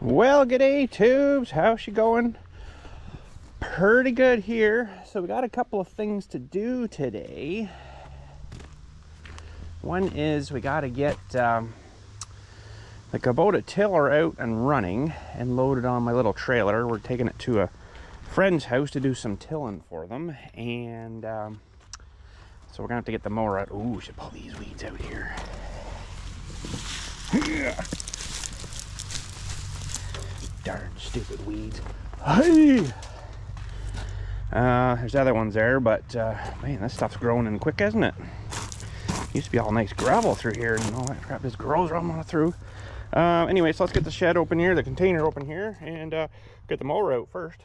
Well, g'day tubes, how's she going? Pretty good here. So we got a couple of things to do today. One is we got to get the Kubota tiller out and running and loaded on my little trailer. We're taking it to a friend's house to do some tilling for them, and so we're gonna have to get the mower out. Ooh, we should pull these weeds out here. Yeah. Darn stupid weeds. Hey! There's other ones there, but man, this stuff's growing in quick, isn't it? Used to be all nice gravel through here, and all that crap just grows right through. Anyway, so let's get the shed open here, the container open here, and get the mower out first.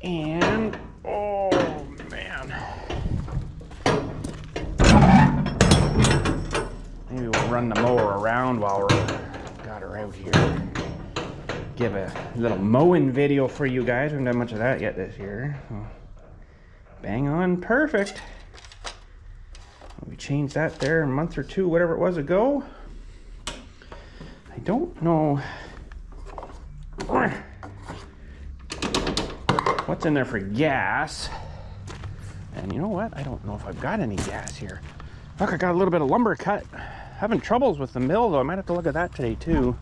And oh man, maybe we'll run the mower around while we're got her out here. Give a little mowing video for you guys. We haven't done much of that yet this year. So, bang on perfect. We changed that there a month or two, whatever it was ago. I don't know what's in there for gas. And you know what? I don't know if I've got any gas here. Look, I got a little bit of lumber cut. Having troubles with the mill though. I might have to look at that today too.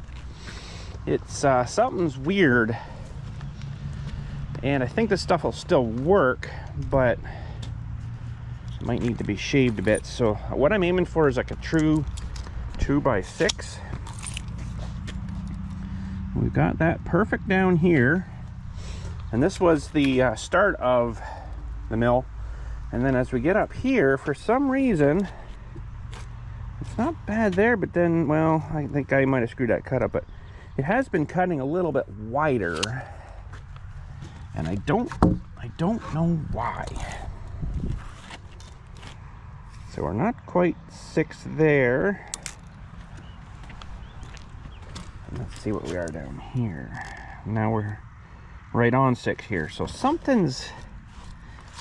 It's something's weird. And I think this stuff will still work, but it might need to be shaved a bit. So what I'm aiming for is like a true 2x6. We've got that perfect down here. And this was the start of the mill. And then as we get up here, for some reason, it's not bad there, but then, well, I think I might have screwed that cut up, but it has been cutting a little bit wider. And I don't know why. So we're not quite 6 there. Let's see what we are down here. Now we're right on 6 here. So something's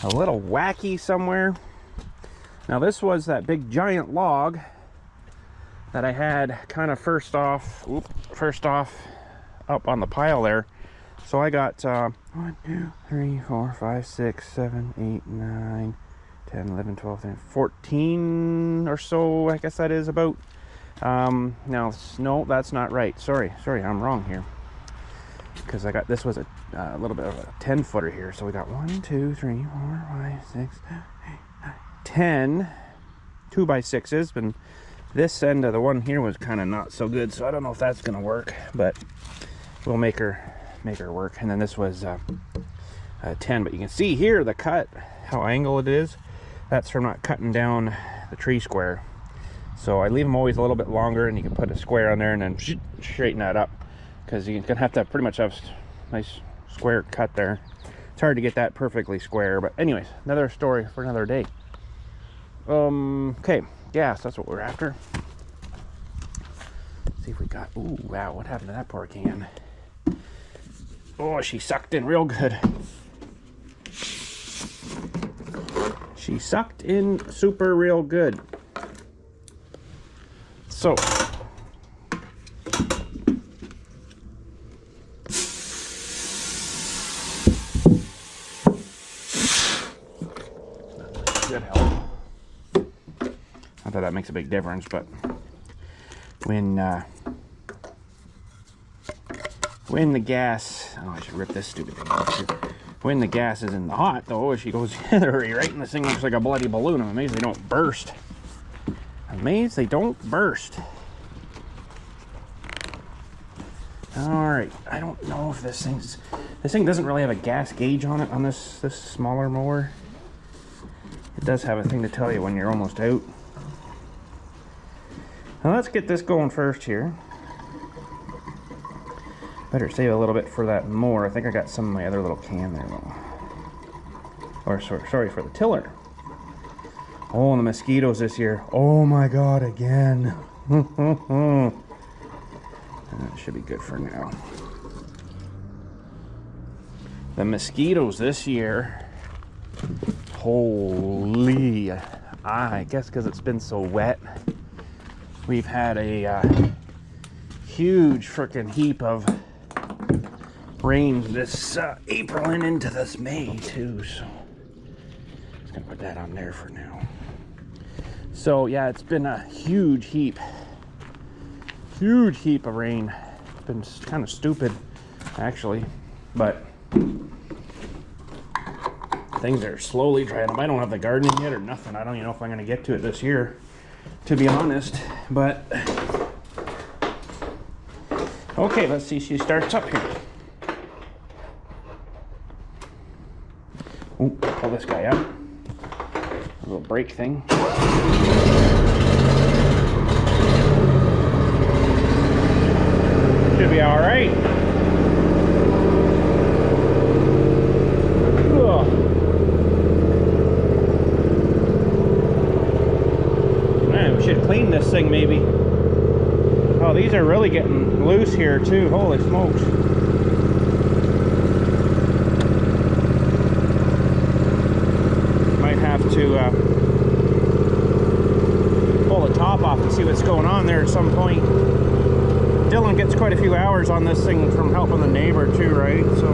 a little wacky somewhere. Now this was that big giant log that I had kind of first off up on the pile there. So I got 1, 2, 3, 4, 5, 6, 7, 8, 9, 10, 11, 12, 13, 14 or so, I guess that is about. Now, no, that's not right. Sorry, I'm wrong here. Because I got, this was a little bit of a 10-footer here. So we got 1, 2, 3, 4, 5, 6, 7, 8, 9, 10 2x6s. And this end of the one here was kind of not so good. So I don't know if that's going to work, but we'll make her work. And then this was 10, but you can see here the cut, how angled it is. That's from not cutting down the tree square. So I leave them always a little bit longer, and you can put a square on there and then straighten that up, because you're gonna have to pretty much have a nice square cut there. It's hard to get that perfectly square, but anyways, another story for another day. Okay, gas, that's what we're after. Let's see if we got, ooh, wow, what happened to that poor can? Oh, she sucked in real good. She sucked in super real good. So, good help. Not that that makes a big difference, but when the gas, oh, I should rip this stupid thing off too. When the gas is in the hot, though, she goes right, and this thing looks like a bloody balloon. I'm amazed they don't burst. Amazed they don't burst. All right, I don't know if this thing doesn't really have a gas gauge on it on this smaller mower. It does have a thing to tell you when you're almost out. Now let's get this going first here. Better save a little bit for that mower. I think I got some of my other little can there though. Or sorry for the tiller. Oh, and the mosquitoes this year. Oh my God, again. That should be good for now. The mosquitoes this year. Holy. I guess because it's been so wet. we've had a huge freaking heap of rain this April and into this May too, so just gonna put that on there for now. So yeah, it's been a huge heap of rain. It's been kind of stupid actually, but things are slowly drying up. I don't have the gardening yet or nothing. I don't even know if I'm gonna get to it this year, to be honest, but okay, let's see. She starts up here. Oh, pull this guy up. A little brake thing. Should be all right. Ugh. Man, we should clean this thing maybe. Oh, these are really getting loose here too. Holy smokes. Might have to pull the top off and see what's going on there at some point. Dylan gets quite a few hours on this thing from helping the neighbor too, right? So,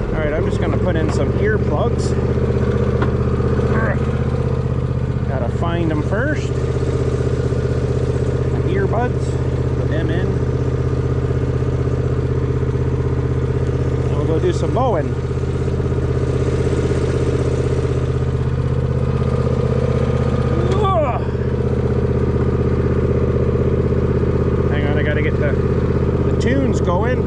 all right, I'm just gonna put in some earplugs. Gotta find them first. My earbuds, put them in. And we'll go do some mowing. Tunes going.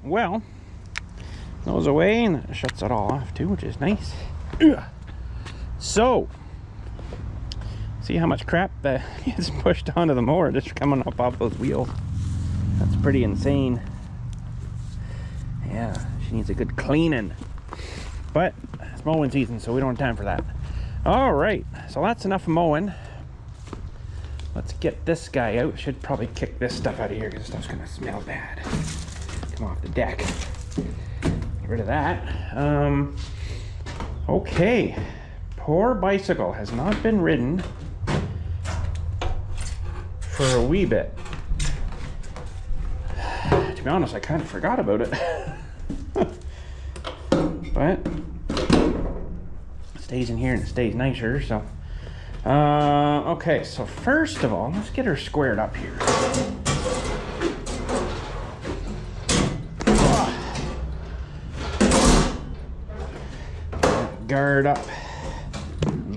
well, goes away and it shuts it all off too, which is nice. Ugh. So, see how much crap that gets pushed onto the mower just coming up off those wheels. That's pretty insane. Yeah, she needs a good cleaning. But it's mowing season, so we don't have time for that. All right, so that's enough mowing. Let's get this guy out. Should probably kick this stuff out of here because this stuff's gonna smell bad. Come off the deck. Get rid of that. Okay. Poor bicycle has not been ridden for a wee bit. To be honest, I kind of forgot about it. But it stays in here and it stays nicer, so. Okay, so first of all, let's get her squared up here. Guard up.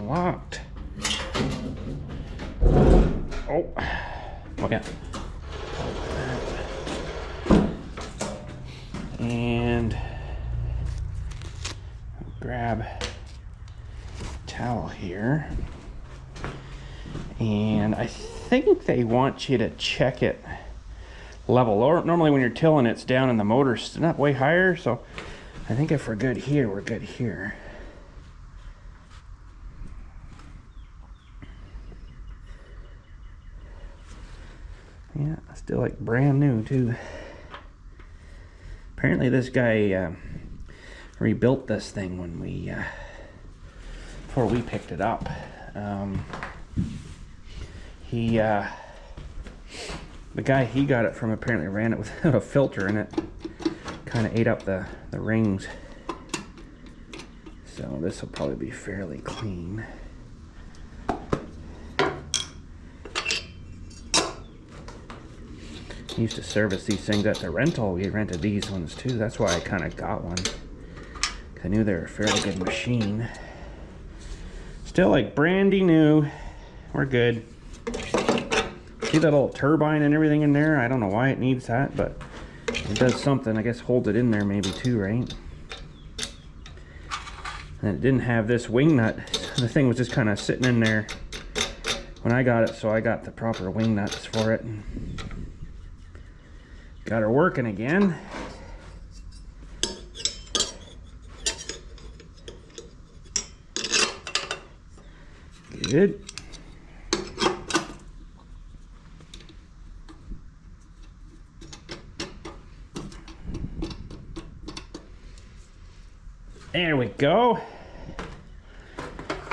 Locked. Oh, look at. And grab towel here. And I think they want you to check it level. Normally when you're tilling, it's down and the motor's not way higher. So I think if we're good here, we're good here. Yeah, still like brand new too. Apparently this guy rebuilt this thing when we before we picked it up. The guy he got it from apparently ran it without a filter in it. Kind of ate up the rings. So this will probably be fairly clean. Used to service these things at the rental. We rented these ones too. That's why I kind of got one. I knew they were a fairly good machine. Still like brandy new. We're good. See that little turbine and everything in there? I don't know why it needs that, but it does something. I guess holds it in there maybe too, right? And it didn't have this wing nut. The thing was just kind of sitting in there when I got it, so I got the proper wing nuts for it. Got her working again. Good. There we go.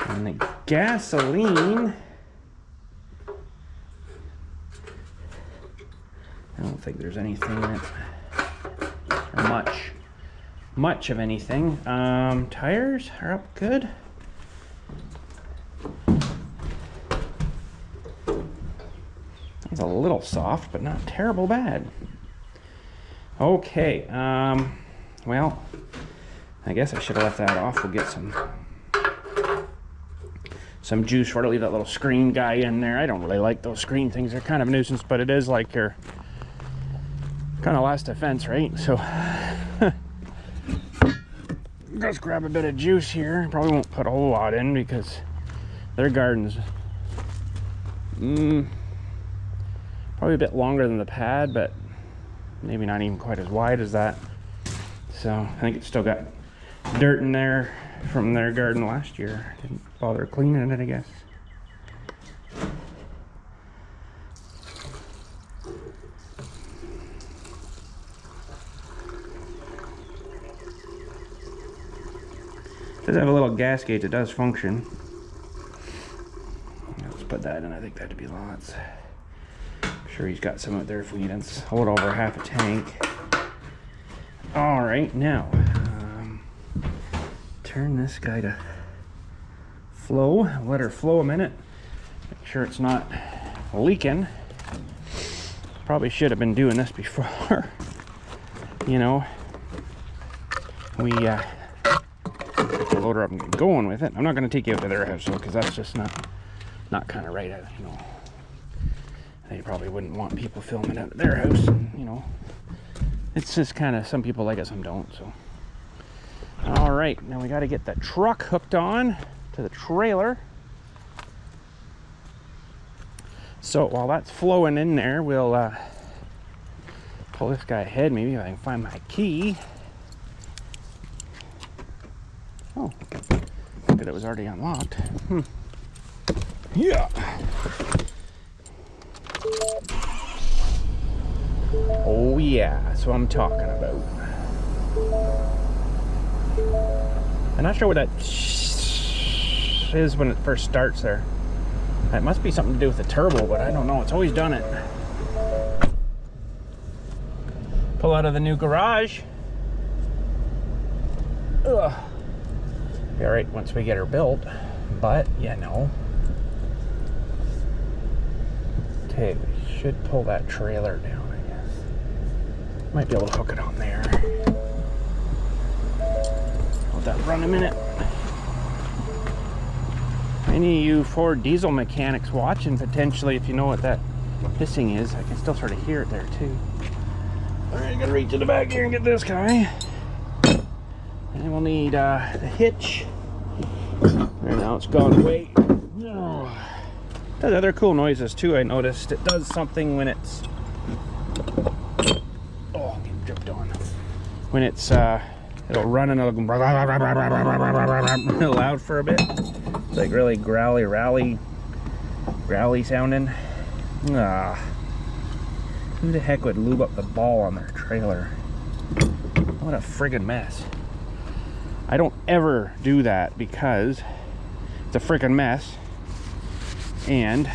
And the gasoline. I don't think there's anything in it, or much of anything. Tires are up good. It's a little soft, but not terrible bad. Okay, well, I guess I should have left that off. We'll get some juice for it. Leave that little screen guy in there. I don't really like those screen things. They're kind of a nuisance, but it is like your kind of last defense, right? So just grab a bit of juice here. Probably won't put a whole lot in because their garden's probably a bit longer than the pad, but maybe not even quite as wide as that. So I think it's still got dirt in there from their garden last year. Didn't bother cleaning it, I guess. Does have a little gas gauge that does function. Let's put that in. I think that'd be lots. I'm sure he's got some out there if we need it. Hold over half a tank. All right, now turn this guy to flow. Let her flow a minute. Make sure it's not leaking. Probably should have been doing this before. You know, we load her up and get going with it. I'm not going to take you out to their house though, because that's just not kind of right. You know, they probably wouldn't want people filming out of their house. And, you know, It's just kind of, some people like it, some don't. So all right, now we got to get the truck hooked on to the trailer. So while that's flowing in there, we'll pull this guy ahead. Maybe if I can find my key. Oh, good, it was already unlocked. Yeah. Oh yeah, that's what I'm talking about. I'm not sure what that is when it first starts there. It must be something to do with the turbo, but I don't know. It's always done it. Pull out of the new garage. Ugh. Be all right once we get her built, but yeah, no. Okay, we should pull that trailer down, I guess. Might be able to hook it on there. Let that run a minute. Any of you Ford diesel mechanics watching, potentially, if you know what that hissing is, I can still sort of hear it there too. All right, I gotta reach in the back here and get this guy. And we'll need the hitch. There, now it's gone away. Oh. It does other cool noises too, I noticed. It does something when it's... Oh, I'm getting dripped on. When it's, it'll run and it'll go real loud for a bit. It's like really growly sounding. Ah. Who the heck would lube up the ball on their trailer? What a friggin' mess. I don't ever do that because it's a friggin' mess. And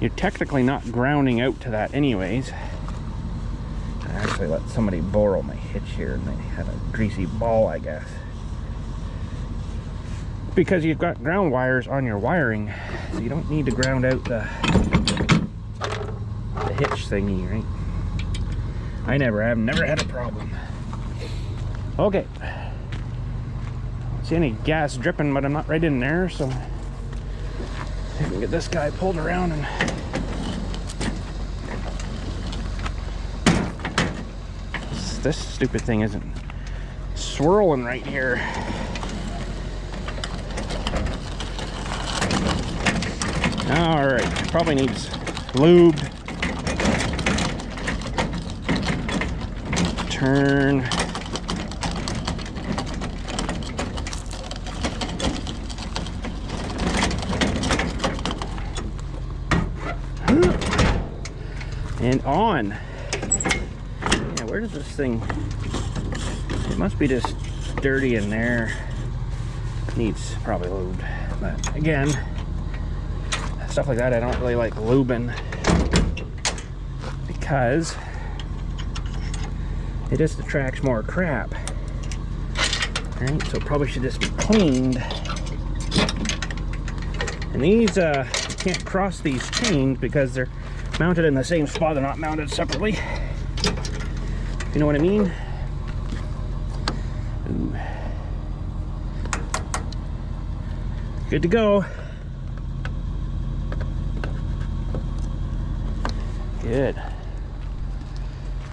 you're technically not grounding out to that anyways. I actually let somebody borrow my hitch here and they had a greasy ball, I guess. Because you've got ground wires on your wiring, so you don't need to ground out the hitch thingy, right? I never had a problem. Okay. Don't see any gas dripping, but I'm not right in there, so I can get this guy pulled around and this stupid thing isn't swirling right here. All right, probably needs lubed. Turn. And on. Yeah, where does this thing? It must be just dirty in there. Needs probably lubed. But again, stuff like that I don't really like lubing because it just attracts more crap. Alright, so it probably should just be cleaned. And these, you can't cross these chains because they're mounted in the same spot. They're not mounted separately. If you know what I mean? Ooh. Good to go. Good.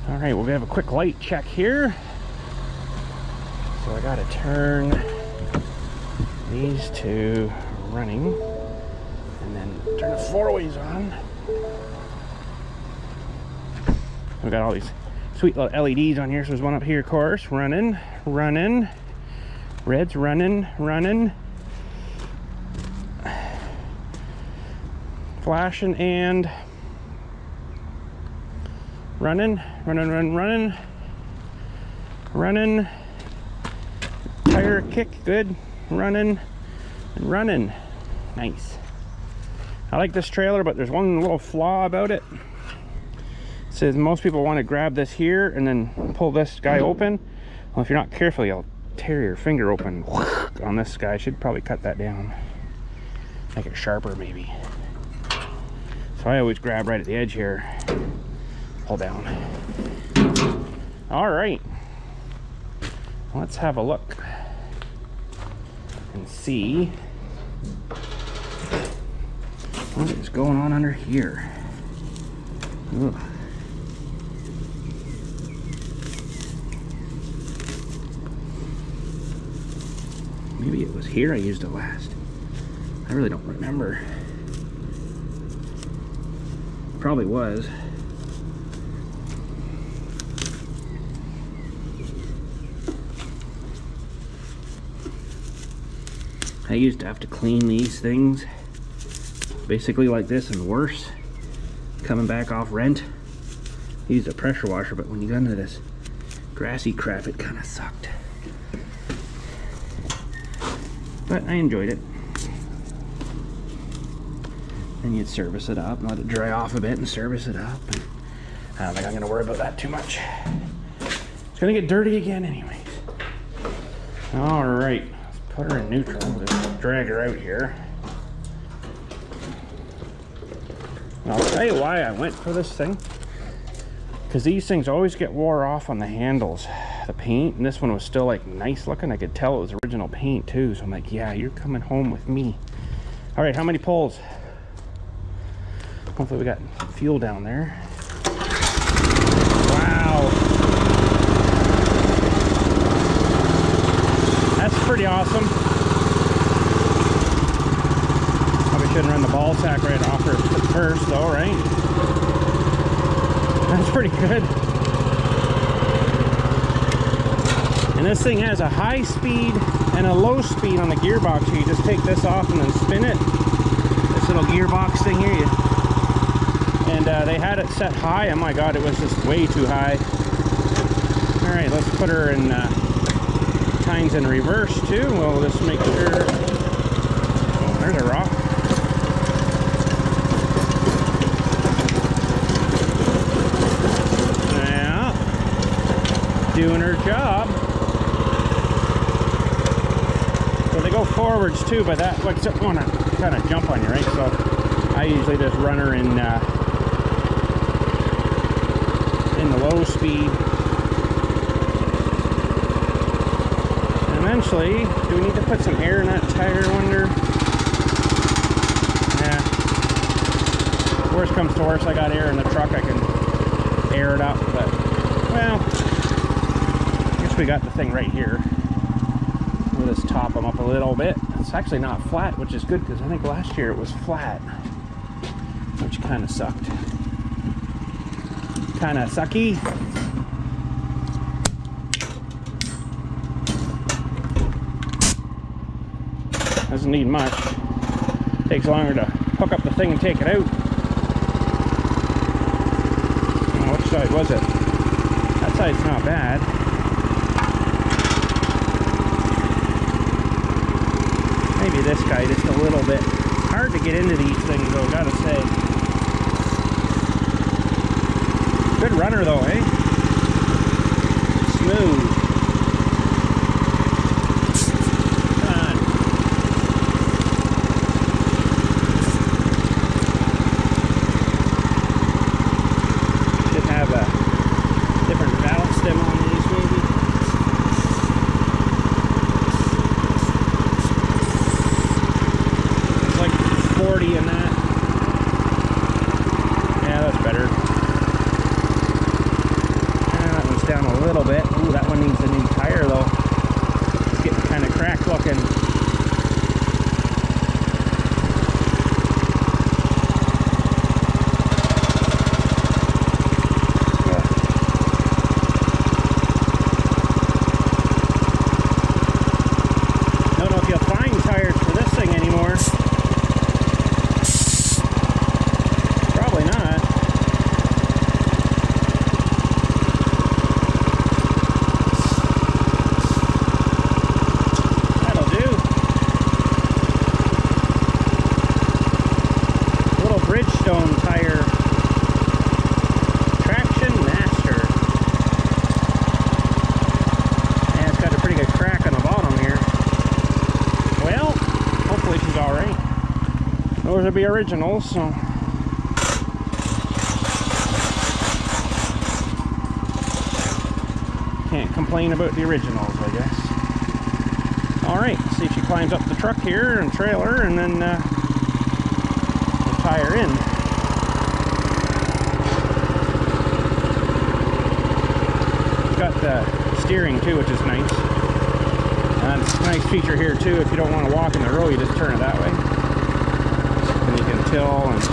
All right, we'll have a quick light check here. So I gotta turn these two running and then turn the four-ways on. We've got all these sweet little LEDs on here. So there's one up here, of course, running. Red's running. Flashing and running. Tire kick, good. Running. Nice. I like this trailer, but there's one little flaw about it. It says most people want to grab this here and then pull this guy open. Well, if you're not careful, you'll tear your finger open on this guy. I should probably cut that down. Make it sharper, maybe. So I always grab right at the edge here. Pull down. All right. Let's have a look and see what is going on under here. Ugh. it was here I used it last. I really don't remember. Probably was. I used to have to clean these things basically like this and worse. Coming back off rent. I used a pressure washer, but when you got into this grassy crap, it kind of sucked. But I enjoyed it. Then you'd service it up and let it dry off a bit and service it up. And I don't think I'm going to worry about that too much. It's going to get dirty again anyways. Alright, let's put her in neutral. Just drag her out here. And I'll tell you why I went for this thing. Because these things always get wore off on the handles. The paint, and this one was still like nice looking. I could tell it was original paint too. So I'm like, yeah, you're coming home with me. Alright, how many pulls? Hopefully we got fuel down there. Wow. That's pretty awesome. Probably shouldn't run the ball sack right off her first though, right? That's pretty good. And this thing has a high speed and a low speed on the gearbox. So you just take this off and then spin it. This little gearbox thing here. And they had it set high. Oh my god, it was just way too high. Alright, let's put her in tines in reverse too. We'll just make sure. Oh, there's a rock. Yeah. Doing her job. So they go forwards too, but that like something want to kind of jump on you, right? So I usually just run her in the low speed. And eventually, do we need to put some air in that tire, I wonder? Yeah. Worst comes to worst, I got air in the truck, I can air it up, but, well, I guess we got the thing right here. We'll just top them up a little bit. It's actually not flat, which is good, because I think last year it was flat, which kind of sucked. Kind of sucky. Doesn't need much. Takes longer to hook up the thing and take it out. Oh, which side was it? That side's not bad. Maybe this guy just a little bit. It's hard to get into these things though, gotta say. Good runner though, eh? Smooth. Come on. Should have a different valve stem on these maybe. It's like 40 in that. Yeah, that's better. Down a little bit. Ooh, that one needs a new tire though. It's getting kind of cracked looking. Don't know if you'll find tires for this thing anymore. Probably not. Bridgestone tire, traction master. And it's got a pretty good crack on the bottom here. Well, hopefully she's all right. Those will be originals, so. Can't complain about the originals, I guess. All right, see if she climbs up the truck here and trailer, and then tire in. Got the steering too, which is nice. It's a nice feature here too. If you don't want to walk in the row, you just turn it that way, and you can till. And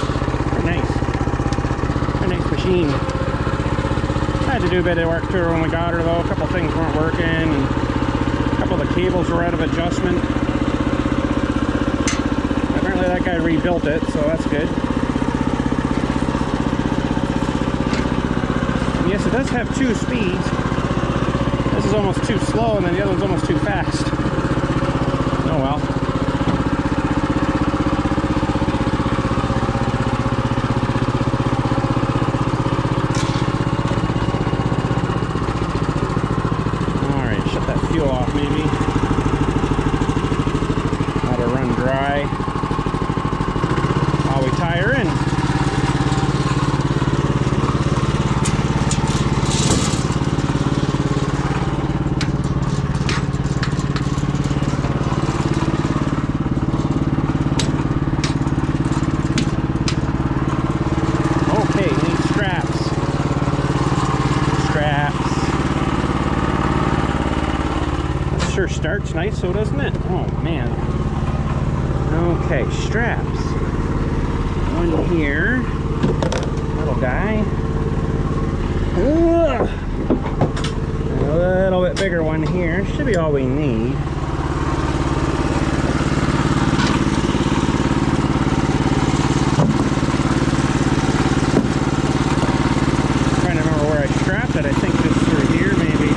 very nice machine. I had to do a bit of work to her when we got her though. A couple things weren't working, and a couple of the cables were out of adjustment. Apparently that guy rebuilt it, so that's good. And yes, it does have 2 speeds. This is almost too slow, and then the other one's almost too fast. Oh well. Alright, shut that fuel off maybe. Let her run dry while we tie her in. Sure starts nice, so doesn't it? Oh man. Okay, straps. One here. Little guy. Ugh. A little bit bigger one here. Should be all we need. Trying to remember where I strapped it. I think just through here maybe.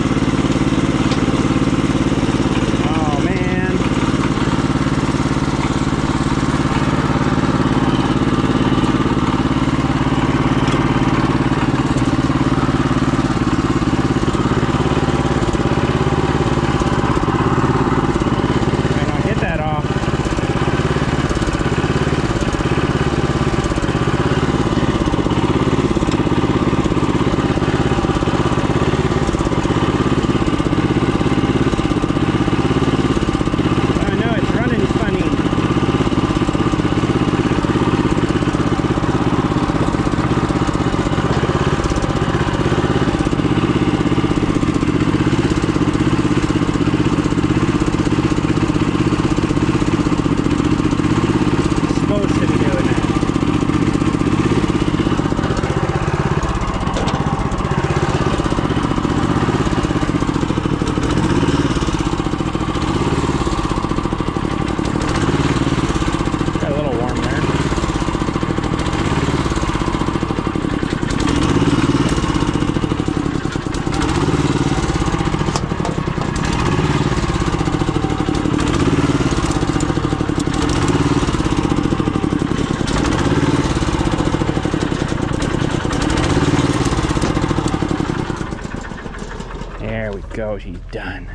There we go, she's done.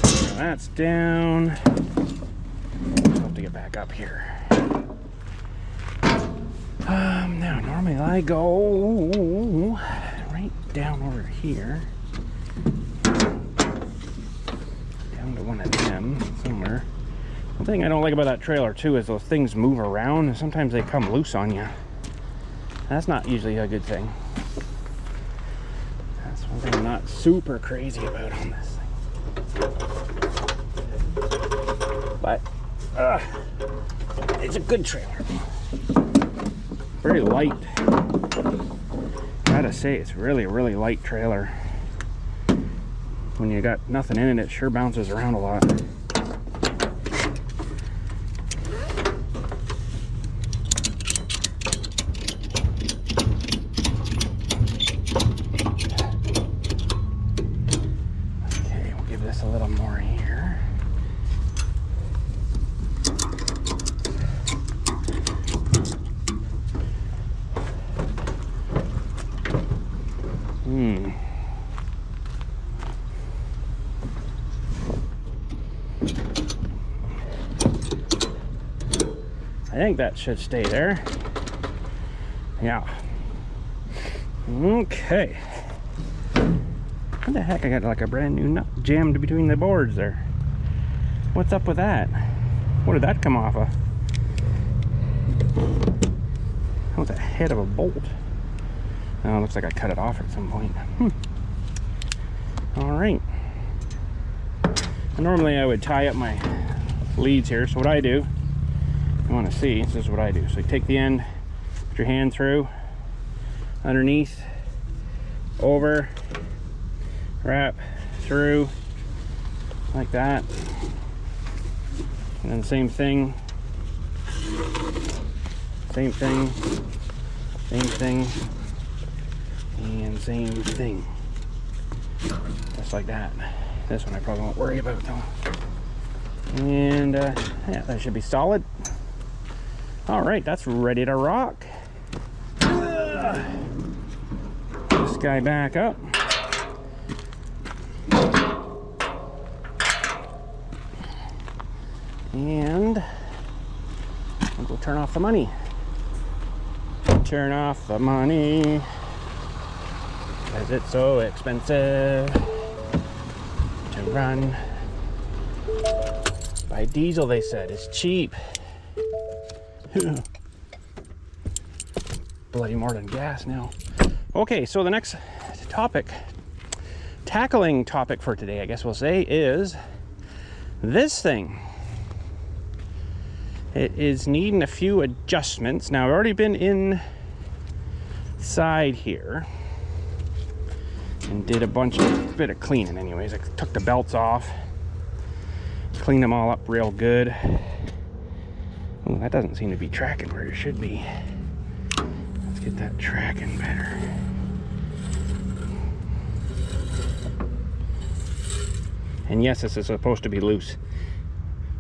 So that's down. I'll have to get back up here. Now normally I go right down over here. Down to one of them somewhere. The thing I don't like about that trailer too is those things move around and sometimes they come loose on you. That's not usually a good thing. That's one thing I'm not super crazy about on this thing. But it's a good trailer. Very light. Gotta say, it's really light trailer. When you got nothing in it, it sure bounces around a lot. Okay, we'll give this a little more here. I think that should stay there. Yeah. Okay. What the heck? I got like a brand new nut jammed between the boards there. What's up with that? What did that come off of? That was the head of a bolt. Oh, it looks like I cut it off at some point. All right. Normally I would tie up my leads here. So what I do, you want to see, this is what I do. So you take the end, put your hand through, underneath, over, wrap through, like that. And then same thing, and same thing. Just like that. This one I probably won't worry about though. And yeah, that should be solid. All right, that's ready to rock. This guy back up. And I'll go turn off the money. Turn off the money, because it's so expensive to run. Buy diesel, they said, it's cheap. Bloody more than gas now. Okay, so the next tackling topic for today, I guess we'll say, is this thing. It is needing a few adjustments. Now, I've already been inside here and did a bit of cleaning anyways. I took the belts off, cleaned them all up real good. Oh, that doesn't seem to be tracking where it should be. Let's get that tracking better. And yes, this is supposed to be loose.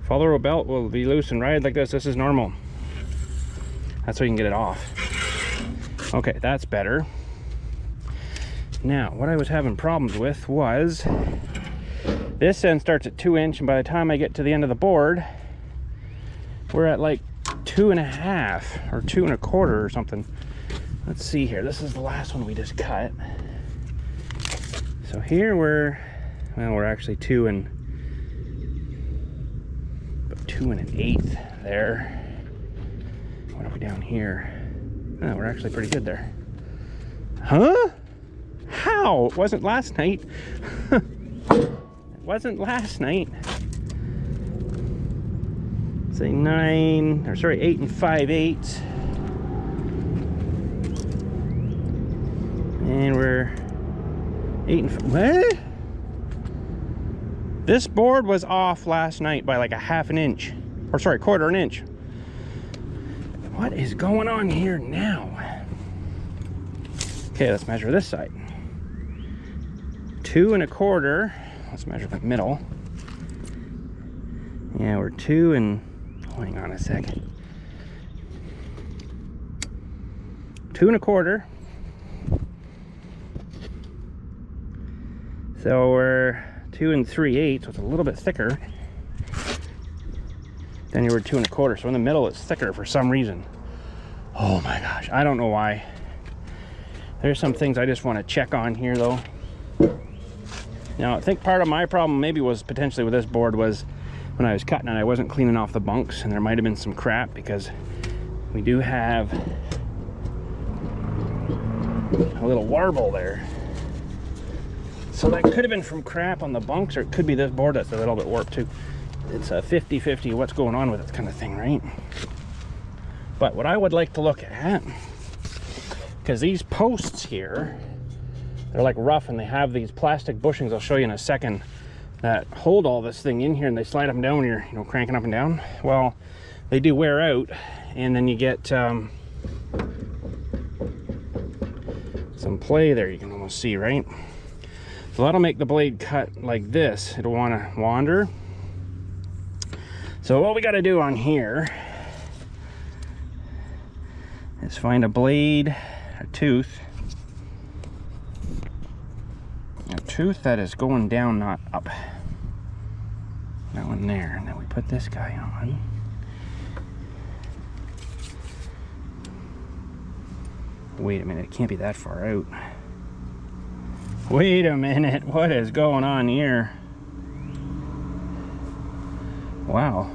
Follow row belt will be loose and ride like this. This is normal. That's so you can get it off. Okay, that's better. Now, what I was having problems with was this end starts at 2 inch, and by the time I get to the end of the board, we're at like 2.5 or 2 1/4 or something. Let's see here. This is the last one we just cut. So here we're actually 2 1/8 there. What are we down here? Oh, we're actually pretty good there. Huh? How? It wasn't last night. It wasn't last night. Say 8 5/8. And we're 8 what? This board was off last night by like a 1/2 inch, or sorry, 1/4 inch. What is going on here now? Okay, let's measure this side. 2 1/4. Let's measure the middle. Yeah, we're 2 and, hang on a sec. 2 1/4. So we're 2 3/8, so it's a little bit thicker. Then you were 2 1/4, so in the middle it's thicker for some reason. Oh my gosh, I don't know why. There's some things I just want to check on here though. Now, I think part of my problem maybe was potentially with this board was when I was cutting it, I wasn't cleaning off the bunks, and there might have been some crap because we do have a little warble there. So that could have been from crap on the bunks, or it could be this board that's a little bit warped too. It's a 50-50 what's going on with it kind of thing, right? But what I would like to look at, because these posts here, they're like rough and they have these plastic bushings, I'll show you in a second, that hold all this thing in here, and they slide up and down when you're cranking up and down. Well, they do wear out, and then you get some play there, you can almost see, right? So that'll make the blade cut like this. It'll want to wander. So what we got to do on here is find a blade, a tooth that is going down, not up. That one there, and then we put this guy on. Wait a minute, it can't be that far out. Wait a minute, what is going on here? Wow.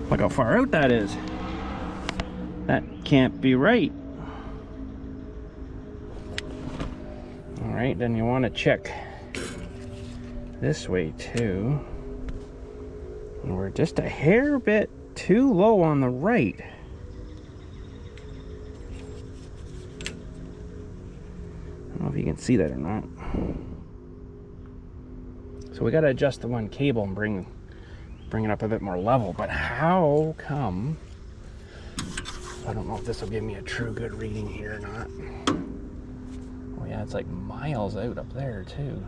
Look how far out that is. That can't be right. All right, then you want to check this way too. And we're just a hair bit too low on the right. I don't know if you can see that or not. So we got to adjust the one cable and bring it up a bit more level. But how come? I don't know if this will give me a true good reading here or not. Oh yeah, it's like miles out up there too.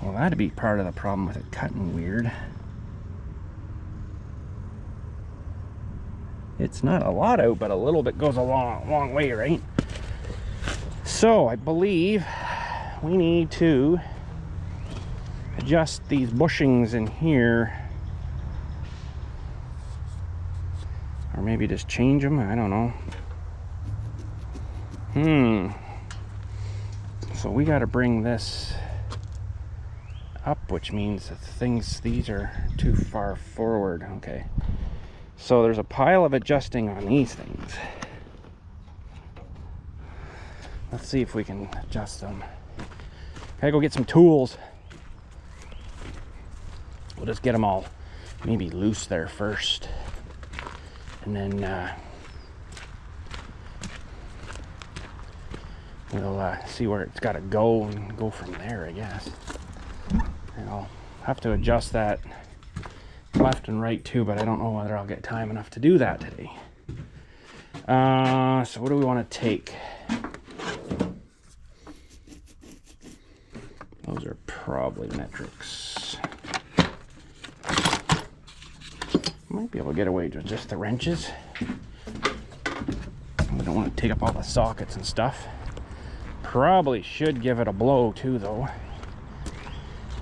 Well, that'd be part of the problem with it cutting weird. It's not a lot out, but a little bit goes a long way, right? So I believe we need to adjust these bushings in here, or maybe just change them. I don't know. So we got to bring this up, which means that these are too far forward. Okay, so there's a pile of adjusting on these things. Let's see if we can adjust them. Gotta go get some tools. We'll just get them all maybe loose there first, and then we'll see where it's got to go and go from there, I guess. And I'll have to adjust that left and right too, but I don't know whether I'll get time enough to do that today. So what do we want to take? Those are probably metrics. Might be able to get away with just the wrenches. We don't want to take up all the sockets and stuff. Probably should give it a blow too, though.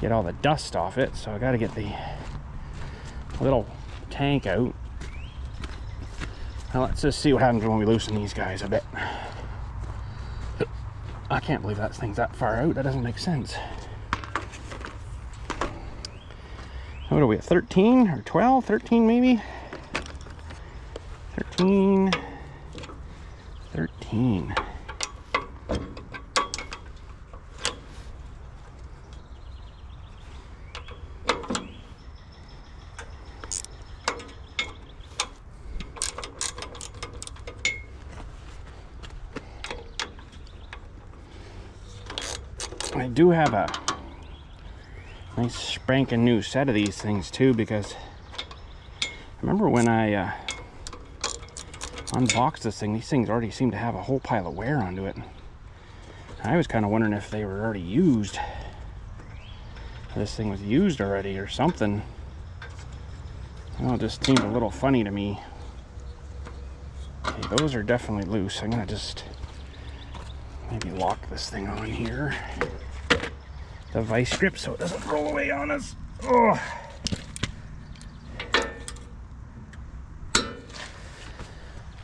Get all the dust off it. So I got to get the little tank out. Now let's just see what happens when we loosen these guys a bit. I can't believe that thing's that far out. That doesn't make sense. What are we at, 13 or 12? 13 maybe? 13. I do have a nice spanking new set of these things too, because I remember when I unboxed this thing, these things already seem to have a whole pile of wear onto it. I was kind of wondering if they were already used. This thing was used already or something. Well, it just seemed a little funny to me. Okay, those are definitely loose. I'm gonna just maybe lock this thing on here. The vice grip so it doesn't roll away on us. Oh.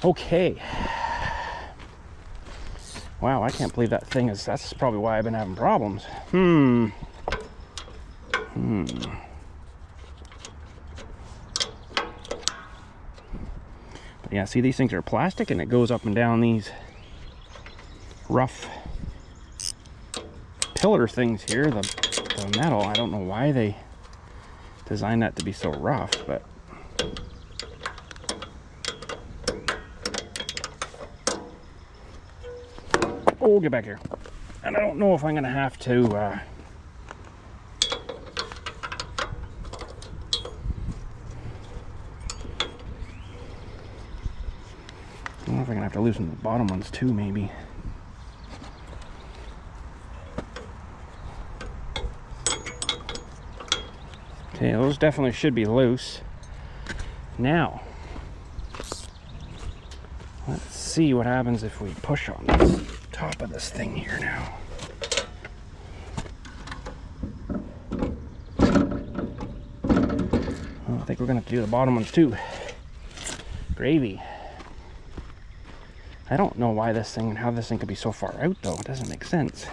Okay. Wow, I can't believe that thing is, that's probably why I've been having problems. But yeah, see, these things are plastic and it goes up and down these rough pillar things here, the metal. I don't know why they designed that to be so rough, but oh, get back here. And I don't know if I'm gonna have to I don't know if I'm gonna have to loosen the bottom ones too, maybe. Okay, those definitely should be loose. Now, let's see what happens if we push on this top of this thing here now. Well, I think we're gonna have to do the bottom ones too. Gravy. I don't know why this thing and how this thing could be so far out though. It doesn't make sense.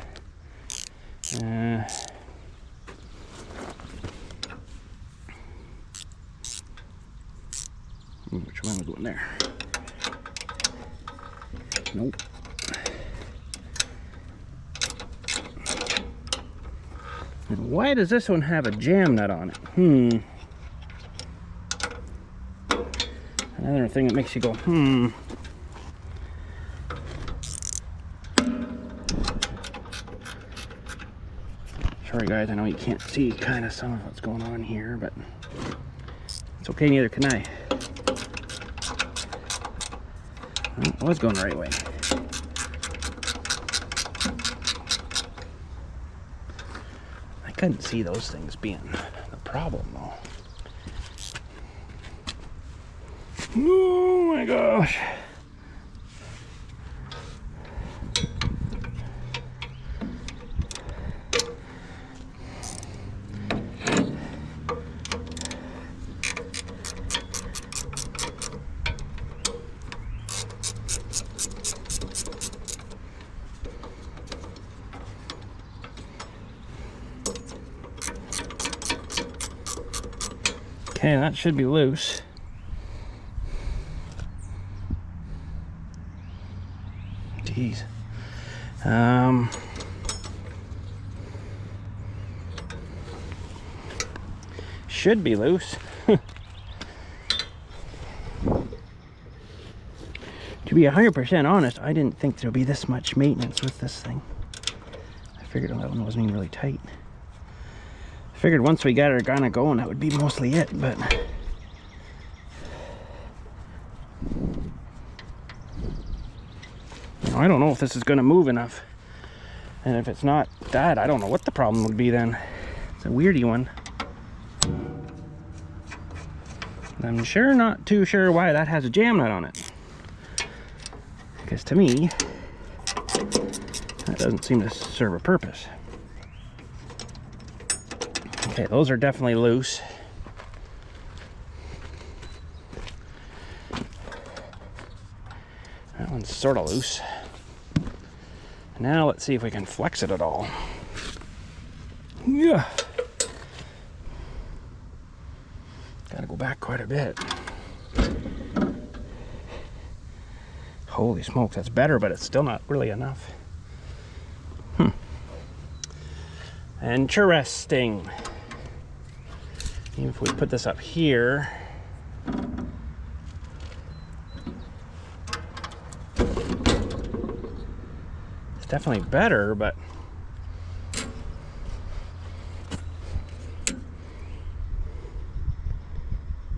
Which one was going there? Nope. And why does this one have a jam nut on it? Another thing that makes you go, Sorry guys, I know you can't see kind of some of what's going on here, but it's okay, neither can I. Well, I was going the right way. I couldn't see those things being the problem though. Oh my gosh. Okay, that should be loose. Jeez. Should be loose. To be 100% honest, I didn't think there'd be this much maintenance with this thing. I figured that one wasn't even really tight. I figured once we got her kind of going, that would be mostly it, but I don't know if this is going to move enough. And if it's not that, I don't know what the problem would be then. It's a weirdy one. I'm sure not too sure why that has a jam nut on it. Because to me, that doesn't seem to serve a purpose. Okay, those are definitely loose. That one's sort of loose. Now let's see if we can flex it at all. Yeah. Gotta go back quite a bit. Holy smokes, that's better, but it's still not really enough. Interesting. Even if we put this up here, it's definitely better, but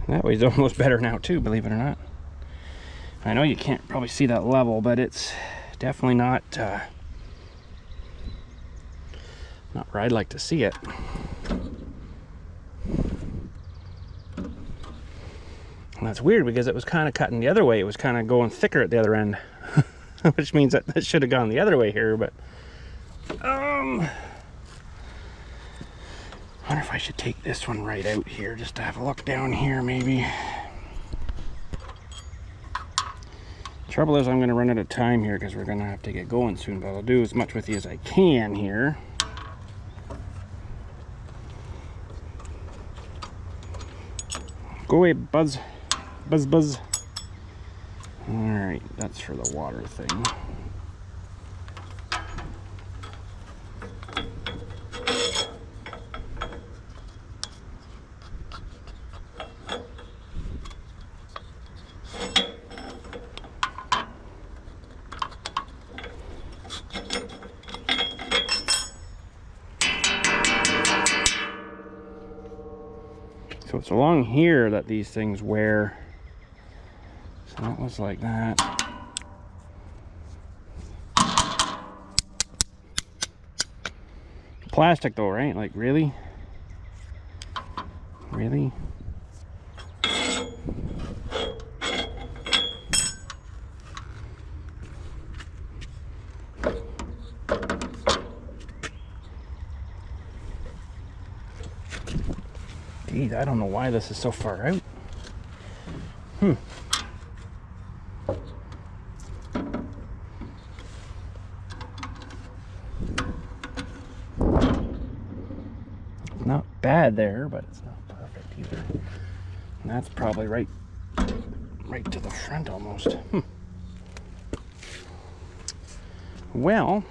that way it's almost better now too, believe it or not. I know you can't probably see that level, but it's definitely not where I'd like to see it. And that's weird because it was kind of cutting the other way. It was kind of going thicker at the other end, which means that it should have gone the other way here, but I wonder if I should take this one right out here just to have a look down here maybe. Trouble is I'm going to run out of time here because we're going to have to get going soon, but I'll do as much with you as I can here. Go away, Buzz. Buzz, buzz. Alright, that's for the water thing. So it's along here that these things wear. So that was like that. Plastic though, right? Like really? Really? Geez, I don't know why this is so far out. It's not bad there, but it's not perfect either. And that's probably right to the front almost. Well,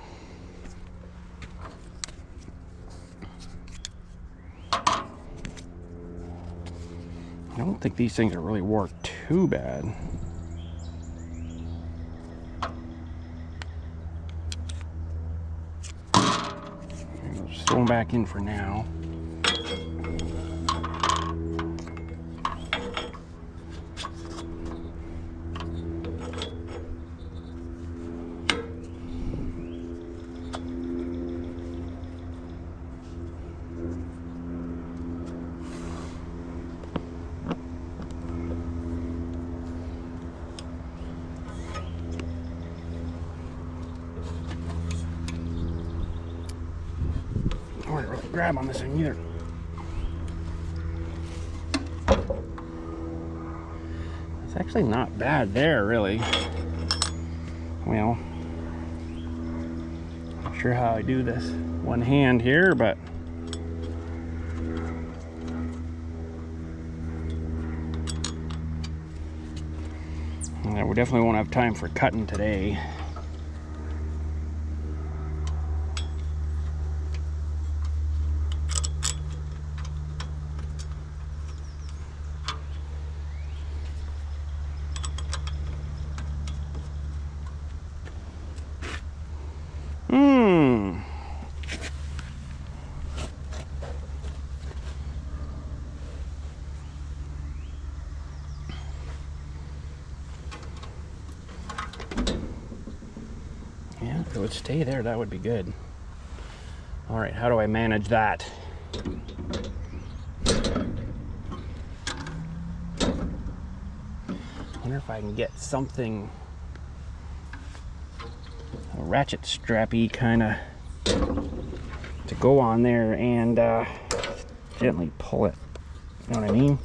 don't think these things are really wore too bad. Just throw them back in for now. I don't really grab on this thing either. It's actually not bad there, really. Well, not sure how I do this one hand here, but yeah, we definitely won't have time for cutting today. Yeah, if it would stay there, that would be good. All right, how do I manage that? Wonder if I can get something, a ratchet strappy kind of, to go on there and gently pull it. You know what I mean?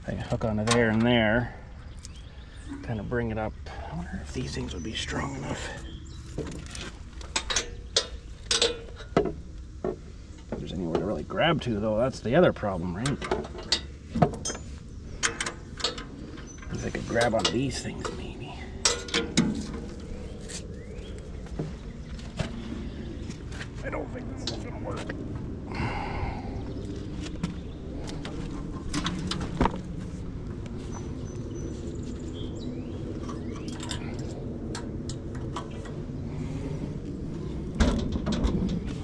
I can hook onto there and there, kind of bring it up. I wonder if these things would be strong enough. If there's anywhere to really grab to, though, that's the other problem, right? If I could grab onto these things, maybe. I don't think this is gonna work.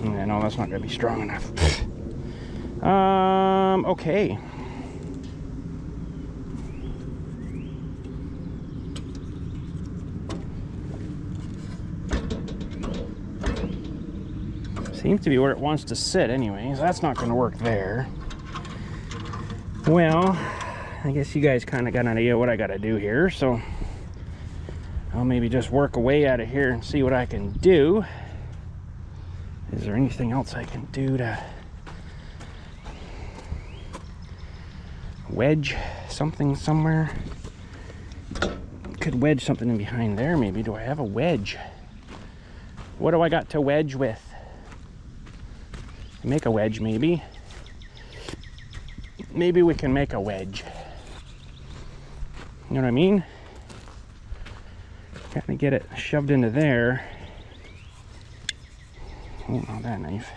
Yeah, no, that's not gonna be strong enough. Okay. Seems to be where it wants to sit anyways. That's not going to work there. Well, I guess you guys kind of got an idea what I got to do here, so I'll maybe just work away out of here and see what I can do. Is there anything else I can do to wedge something somewhere? Could wedge something in behind there maybe. Do I have a wedge? What do I got to wedge with? Make a wedge, maybe. Maybe we can make a wedge. You know what I mean? Got to get it shoved into there. Oh, not that knife.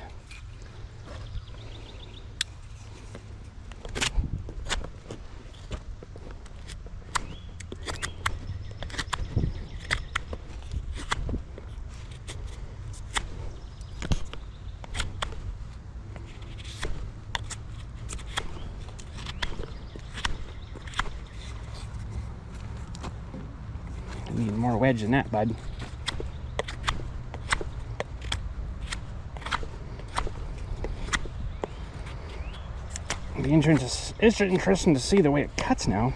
Need more wedge than that, bud. It'd be interesting to see the way it cuts now.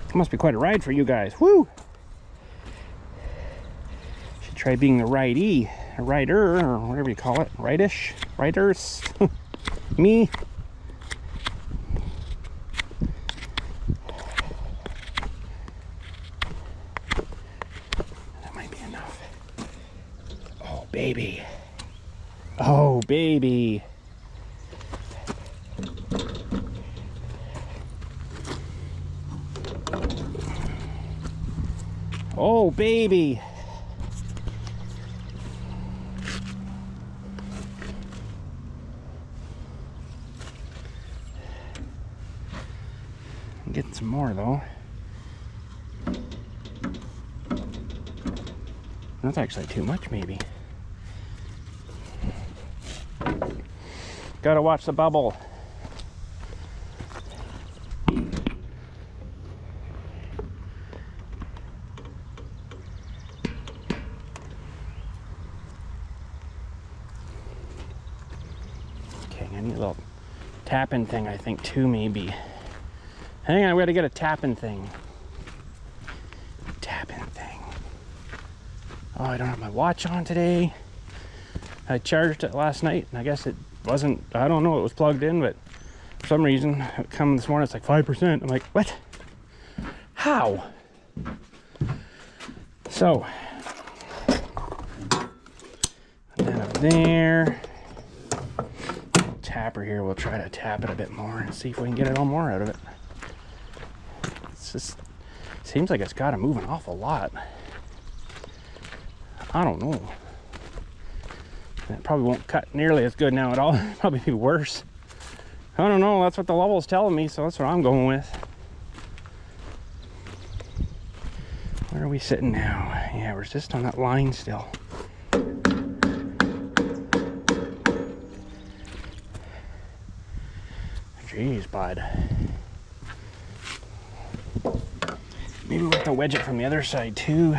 It must be quite a ride for you guys. Woo! Should try being the righty, a rider, or whatever you call it. Rightish? Riders? Me? Baby. Oh, baby. Oh, baby. some more though. That's actually too much, maybe. Gotta watch the bubble. Okay, I need a little tapping thing, I think, too, maybe. Hang on, we gotta get a tapping thing. Tapping thing. Oh, I don't have my watch on today. I charged it last night, and I guess it wasn't, I don't know, it was plugged in, but for some reason, it come this morning, it's like 5%. I'm like, what? How? So, and then up there, tapper here, we'll try to tap it a bit more and see if we can get it all more out of it. It's just, seems like it's got to move an awful lot. I don't know. It probably won't cut nearly as good now at all. Probably be worse. I don't know. That's what the level's telling me, so that's what I'm going with. Where are we sitting now? Yeah, we're just on that line still. Jeez, bud. Maybe we'll have to wedge it from the other side too.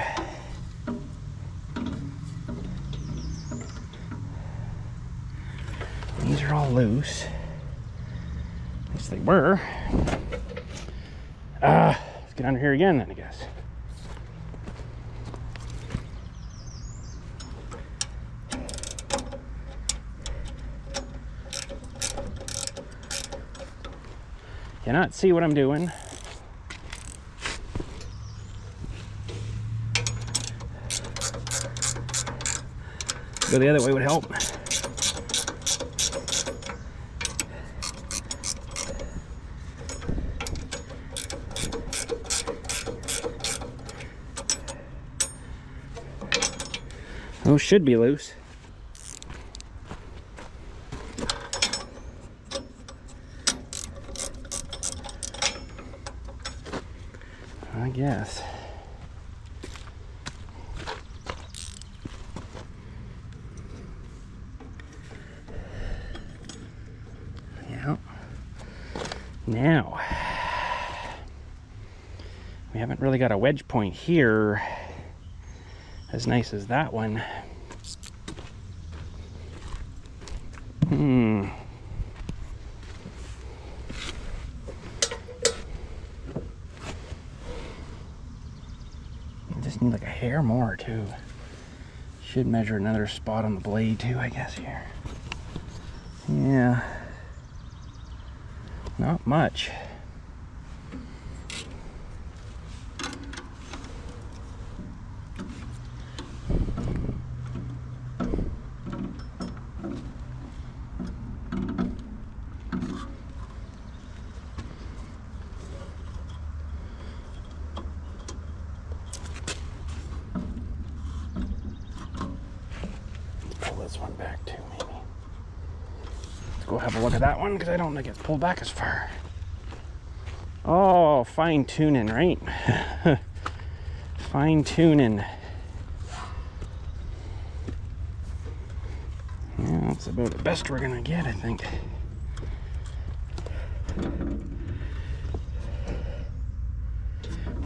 These are all loose. At least they were. Let's get under here again then, I guess. Cannot see what I'm doing. Go the other way would help. Those should be loose. I guess. Yeah. Now, we haven't really got a wedge point here as nice as that one. I just need like a hair more too. Should measure another spot on the blade too, I guess, here. Yeah. Not much. This one back too, maybe. Let's go have a look at that one because I don't think it's pulled back as far. Oh, fine tuning, right? Fine tuning. Yeah, that's about the best we're gonna get, I think.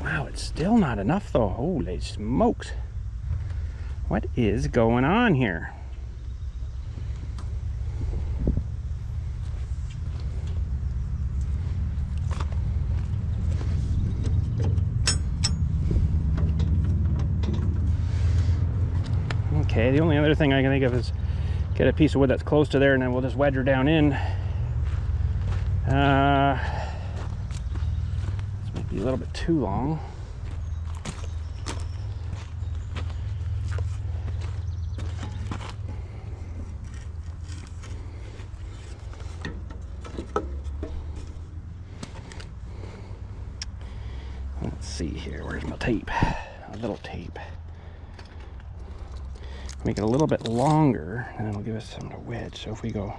Wow, it's still not enough though. Holy smokes. What is going on here? Okay, the only other thing I can think of is get a piece of wood that's close to there and then we'll just wedge her down in. This might be a little bit too long. Let's see here, where's my tape? A little tape. Make it a little bit longer and it'll give us something to wedge. So if we go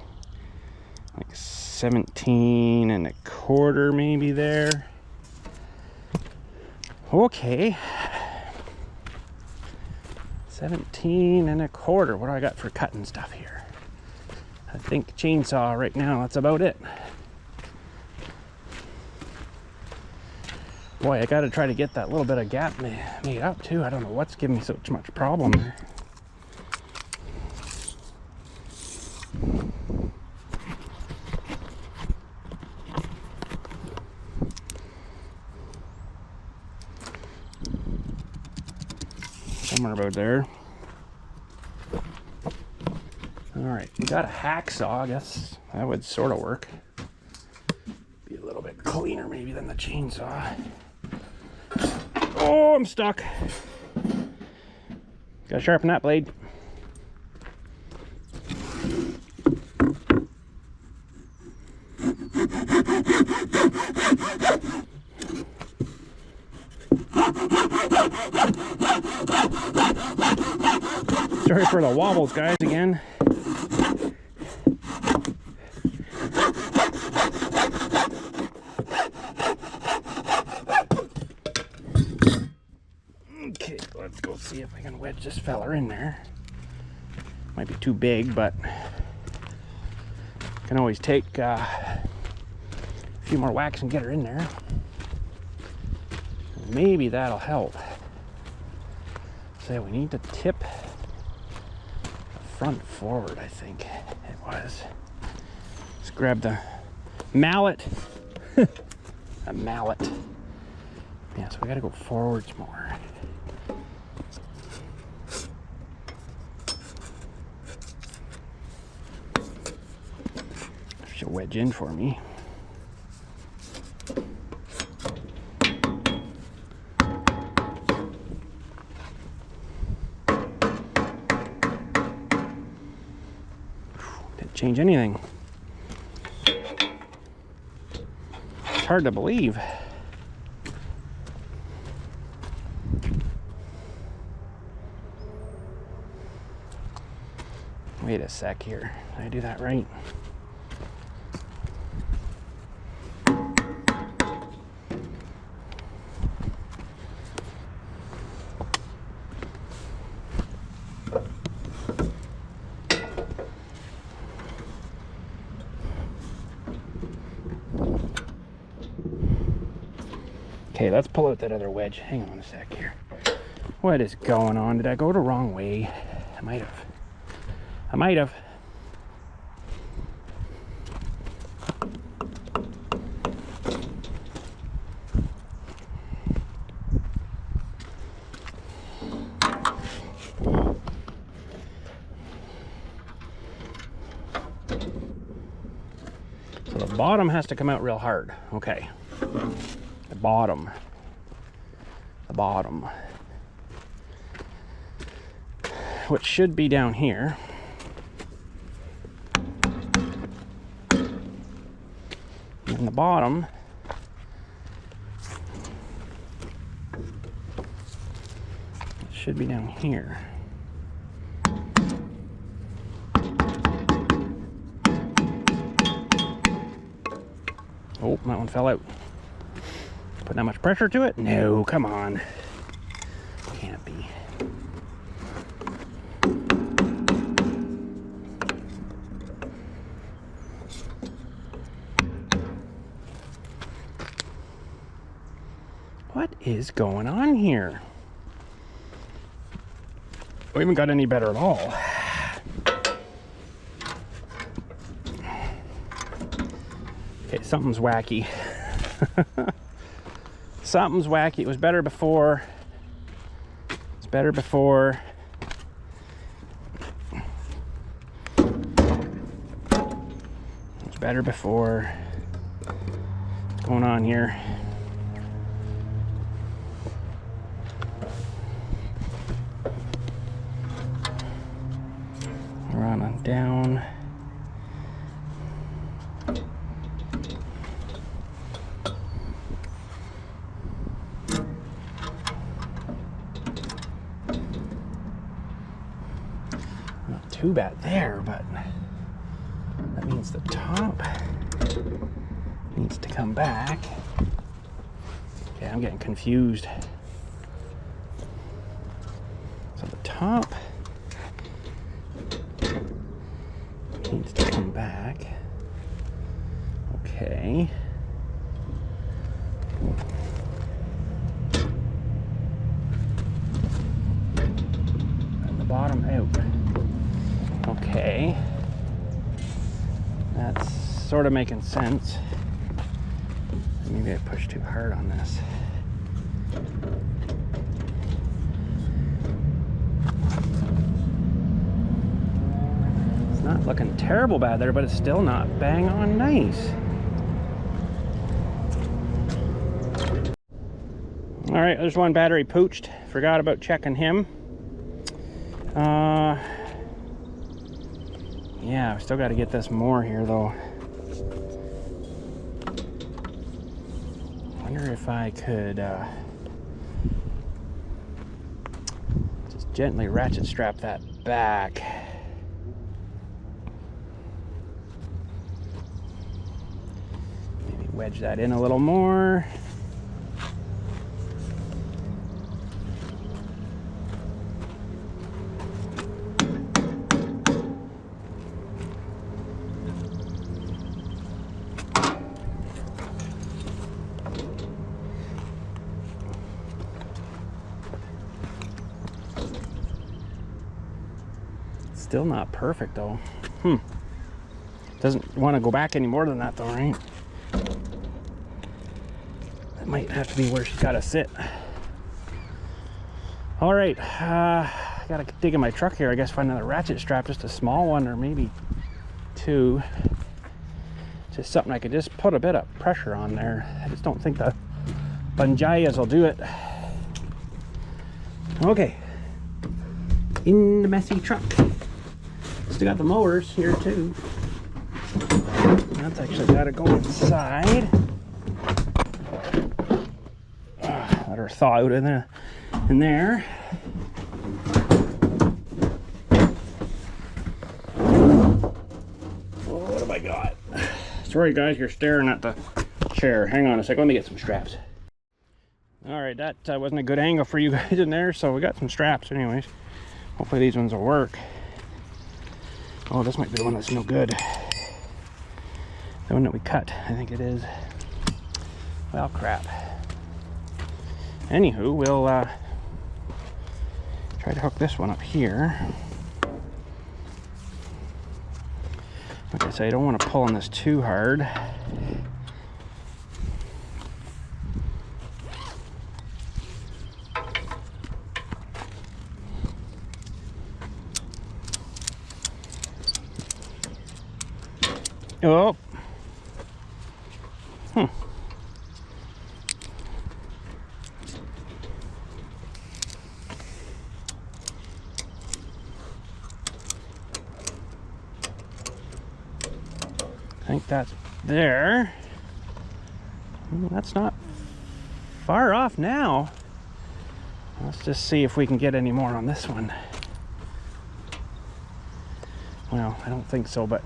like 17 1/4 maybe there. Okay. 17 1/4. What do I got for cutting stuff here? I think chainsaw right now, that's about it. Boy, I gotta try to get that little bit of gap made up too. I don't know what's giving me so much problem there. Somewhere about there. All right, we got a hacksaw. I guess that would sort of work. Be a little bit cleaner maybe than the chainsaw. Oh, I'm stuck. Gotta sharpen that blade. Sorry for the wobbles, guys, again. Okay, let's go see if I can wedge this feller in there. Might be too big, but can always take a few more whacks and get her in there. Maybe that'll help. So we need to tip the front forward, I think it was. Let's grab the mallet. A mallet. Yeah, so we gotta go forwards more. She'll wedge in for me. Didn't change anything. It's hard to believe. Wait a sec here. Did I do that right? Okay, let's pull out that other wedge. Hang on a sec here. What is going on? Did I go the wrong way? I might have. I might have. So the bottom has to come out real hard. Okay. The bottom. The bottom. What should be down here. And the bottom it should be down here. Oh, that one fell out. Put that much pressure to it? No, come on. Can't be. What is going on here? We haven't got any better at all. Okay, something's wacky. Something's wacky. It was better before. It's better before. It's better before. What's going on here? Run on down. Not too bad there, but that means the top needs to come back. Okay, I'm getting confused. top. Needs to come back. Okay. And the bottom out. Okay. That's sort of making sense. Maybe I pushed too hard on this. It's not looking terrible bad there, but it's still not bang on nice. All right, there's one battery pooched. Forgot about checking him. Yeah, I've still got to get this more here though. Wonder if I could just gently ratchet strap that back. Maybe wedge that in a little more. Still not perfect though. Doesn't want to go back any more than that though, right? That might have to be where she's got to sit. All right, I gotta dig in my truck here. I guess find another ratchet strap, just a small one or maybe two. Just something I could just put a bit of pressure on there. I just don't think the bungees will do it. Okay, in the messy truck. Still got the mowers here too. That's actually got to go inside. Let her thaw out in there. What have I got? Sorry guys, you're staring at the chair. Hang on a sec, let me get some straps. All right, that wasn't a good angle for you guys in there, so we got some straps anyways. Hopefully these ones will work. Oh, this might be the one that's no good. The one that we cut, I think it is. Well, crap. Anywho, we'll try to hook this one up here. Like I say, I don't want to pull on this too hard. Oh. I think that's there. That's not far off now. Let's just see if we can get any more on this one. Well, I don't think so, but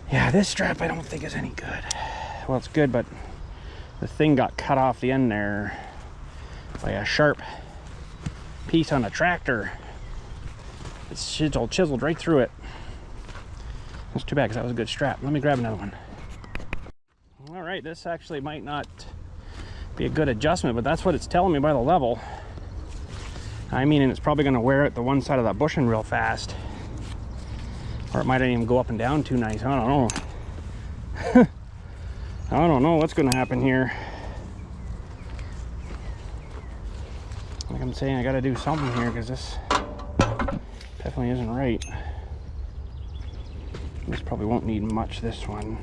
yeah, this strap I don't think is any good. Well, it's good, but the thing got cut off the end there by a sharp piece on a tractor. It's chiseled right through it. That's too bad because that was a good strap. Let me grab another one. All right, this actually might not be a good adjustment, but that's what it's telling me by the level. I mean, and it's probably going to wear out the one side of that bushing real fast. Or it might not even go up and down too nice. I don't know. I don't know what's going to happen here. Like I'm saying, I got to do something here because this definitely isn't right. This probably won't need much, this one.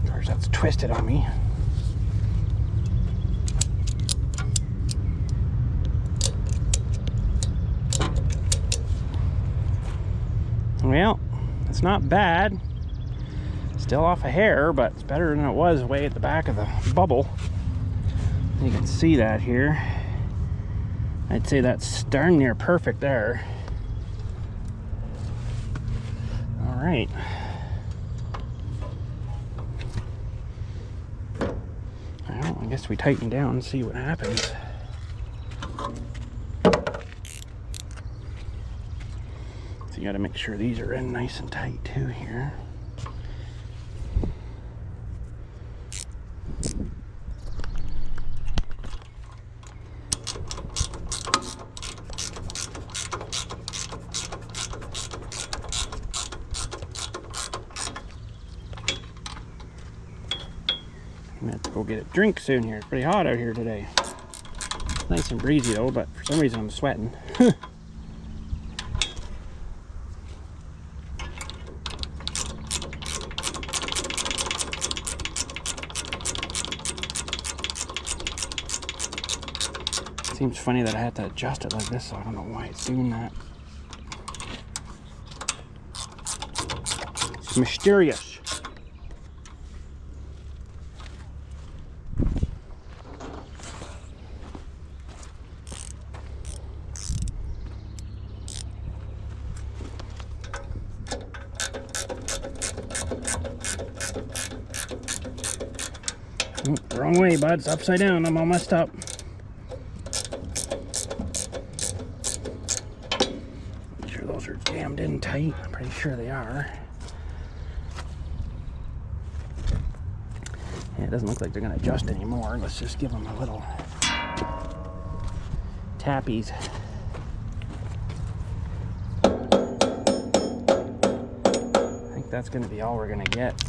Of course, that's twisted on me. Well, it's not bad. Still off a hair, but it's better than it was way at the back of the bubble. You can see that here. I'd say that's darn near perfect there. All right. Well, I guess we tighten down and see what happens. So you got to make sure these are in nice and tight too here. I'm gonna have to go get a drink soon here. It's pretty hot out here today. It's nice and breezy though, but for some reason I'm sweating. Seems funny that I had to adjust it like this, so I don't know why it's doing that. It's mysterious. Wrong way, bud. It's upside down. I'm all messed up. Make sure those are jammed in tight. I'm pretty sure they are. Yeah, it doesn't look like they're going to adjust anymore. Let's just give them a little tappies. I think that's going to be all we're going to get.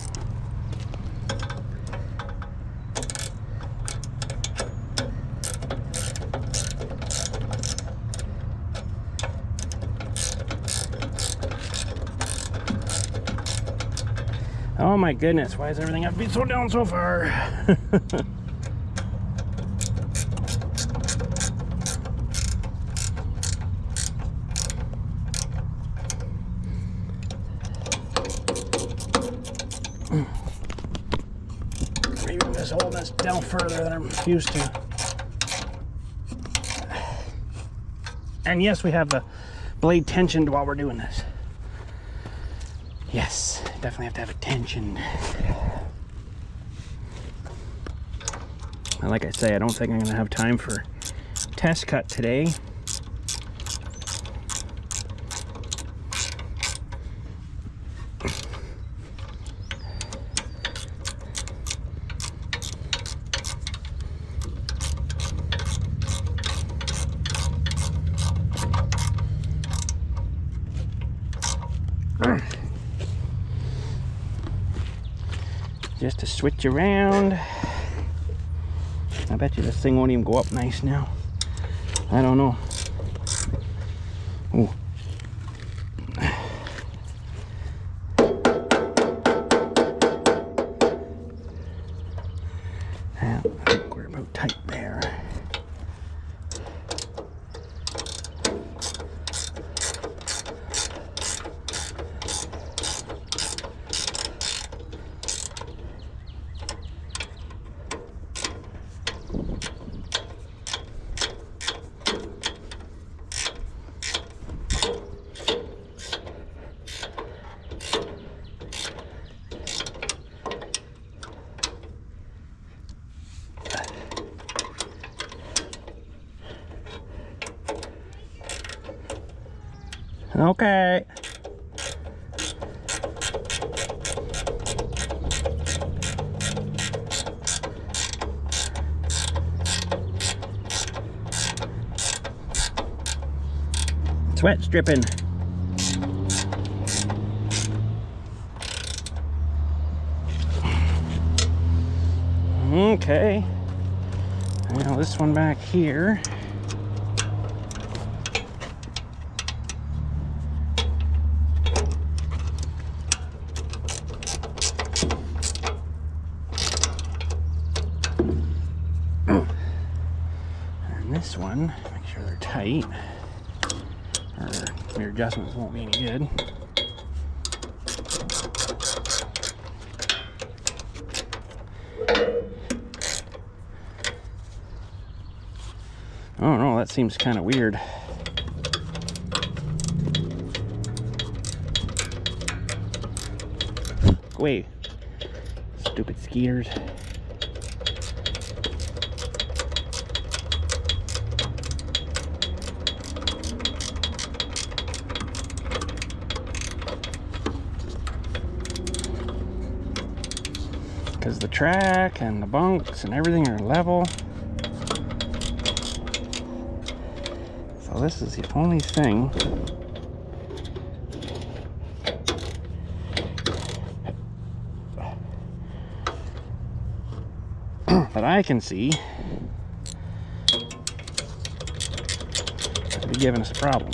Oh my goodness, why does everything have to be so down so far? Maybe I'm just holding this down further than I'm used to. And yes, we have the blade tensioned while we're doing this. Yes, definitely have to have it tensioned. And like I say, I don't think I'm going to have time for test cut today. Just to switch around. I bet you this thing won't even go up nice now. I don't know. Ooh. I think we're about tight there. Okay. Sweat stripping. Okay. Now this one back here. This one, make sure they're tight, or your adjustments won't be any good. that seems kind of weird. Go away, stupid skeeters. Because the track and the bunks and everything are level. So this is the only thing that I can see to be giving us a problem.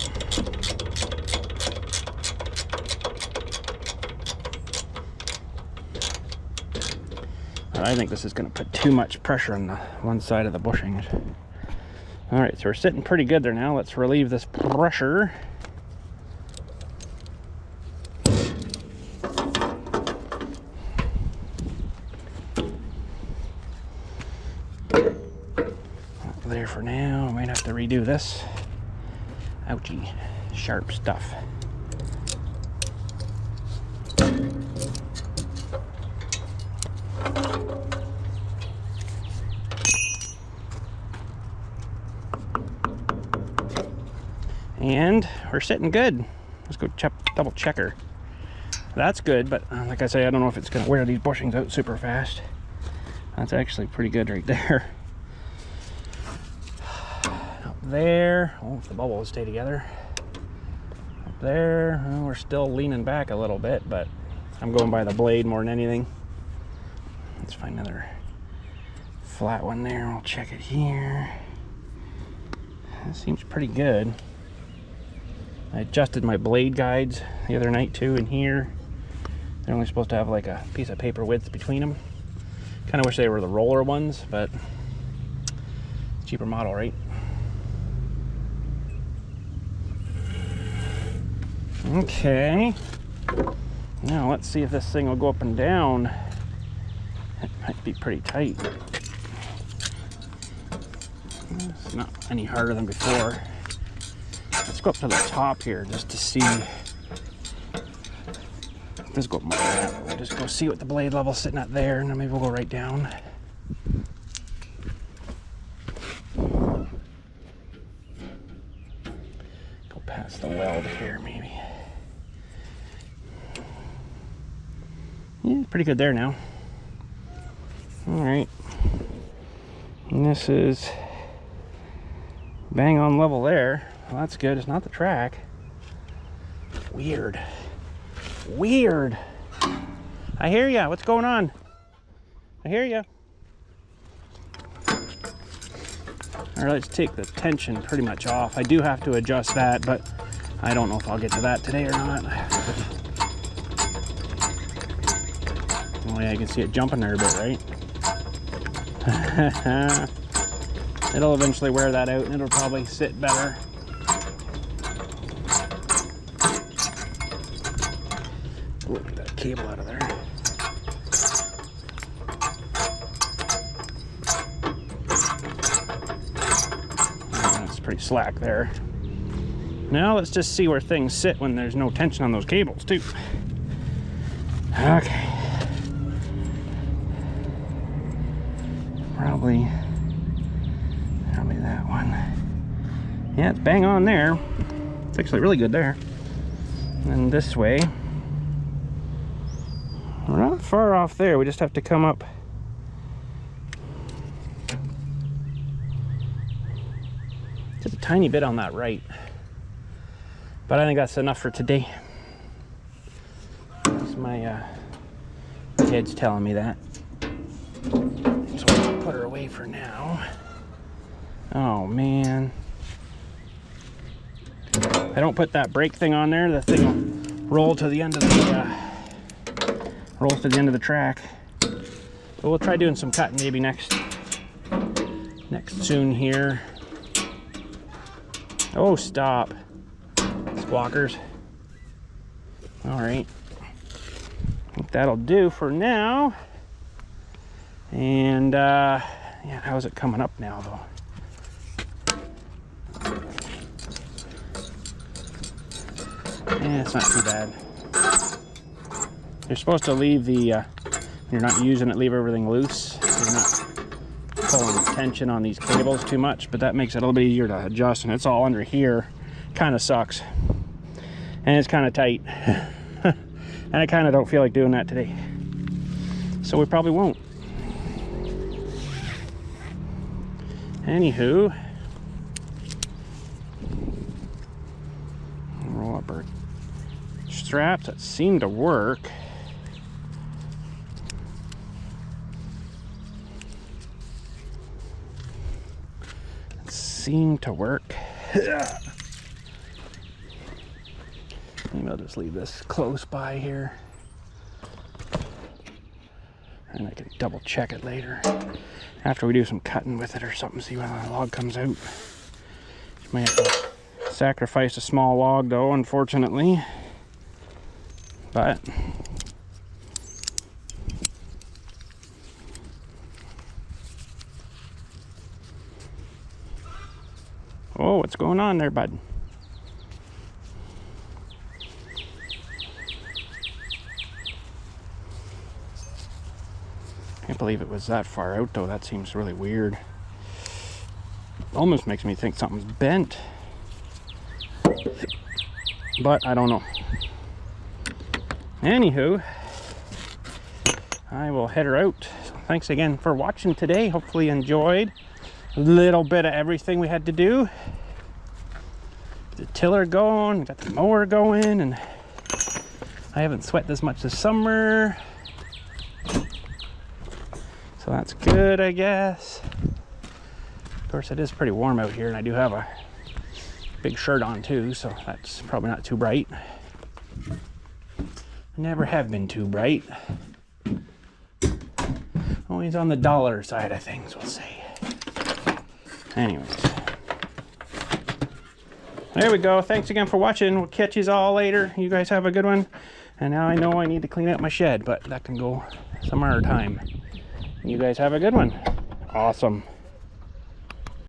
I think this is going to put too much pressure on the one side of the bushings. All right, so we're sitting pretty good there now. Let's relieve this pressure. There for now. I might have to redo this. Ouchie, sharp stuff. And we're sitting good. Let's go double check her. That's good, but like I say, I don't know if it's going to wear these bushings out super fast. That's actually pretty good right there. Up there, oh, if the bubble will stay together. Up there, well, we're still leaning back a little bit, but I'm going by the blade more than anything. Let's find another flat one there. I'll check it here. That seems pretty good. I adjusted my blade guides the other night too in here. They're only supposed to have like a piece of paper width between them. Kind of wish they were the roller ones, but cheaper model, right? Okay. Now let's see if this thing will go up and down. It might be pretty tight. It's not any harder than before. Let's go up to the top here just to see. Let's go up more than that. We'll just go see what the blade level's sitting at there, and then maybe we'll go right down. Go past the weld here, maybe. Yeah, pretty good there now. All right. And this is bang on level there. Well, that's good. It's not the track. Weird. Weird. I hear ya. What's going on? I hear ya. All right, let's take the tension pretty much off. I do have to adjust that, but I don't know if I'll get to that today or not. Oh yeah, I can see it jumping there a bit, right? It'll eventually wear that out and it'll probably sit better. Oh, get that cable out of there. That's pretty slack there. Now let's just see where things sit when there's no tension on those cables too. Okay. Probably that one. Yeah, it's bang on there. It's actually really good there. And this way, we're not far off there. We just have to come up just a tiny bit on that right. But I think that's enough for today. That's my head's telling me that. So I'll put her away for now. Oh man. If I don't put that brake thing on there, the thing will roll to the end of the track. But we'll try doing some cutting maybe next soon here. Oh, stop. Squawkers. All right. I think that'll do for now. And yeah, how's it coming up now though? Yeah, it's not too bad. You're supposed to leave the, you're not using it, leave everything loose. You're not pulling tension on these cables too much, but that makes it a little bit easier to adjust, and it's all under here. Kind of sucks. And it's kind of tight. And I kind of don't feel like doing that today. So we probably won't. Anywho, roll up our straps that seem to work. Seem to work. Maybe I'll just leave this close by here, and I can double check it later after we do some cutting with it or something, see when the log comes out. Might have to sacrifice a small log though, unfortunately, but oh, what's going on there, bud? Can't believe it was that far out though. That seems really weird. Almost makes me think something's bent, but I don't know. Anywho, I will head her out. So thanks again for watching today. Hopefully you enjoyed a little bit of everything we had to do. The tiller going, got the mower going, and I haven't sweat this much this summer. So that's good, I guess. Of course, it is pretty warm out here, and I do have a big shirt on too, so that's probably not too bright. I never have been too bright. Always on the dollar side of things, we'll say. Anyways. There we go. Thanks again for watching. We'll catch you all later. You guys have a good one. And now I know I need to clean up my shed, but that can go some other time. You guys have a good one. Awesome.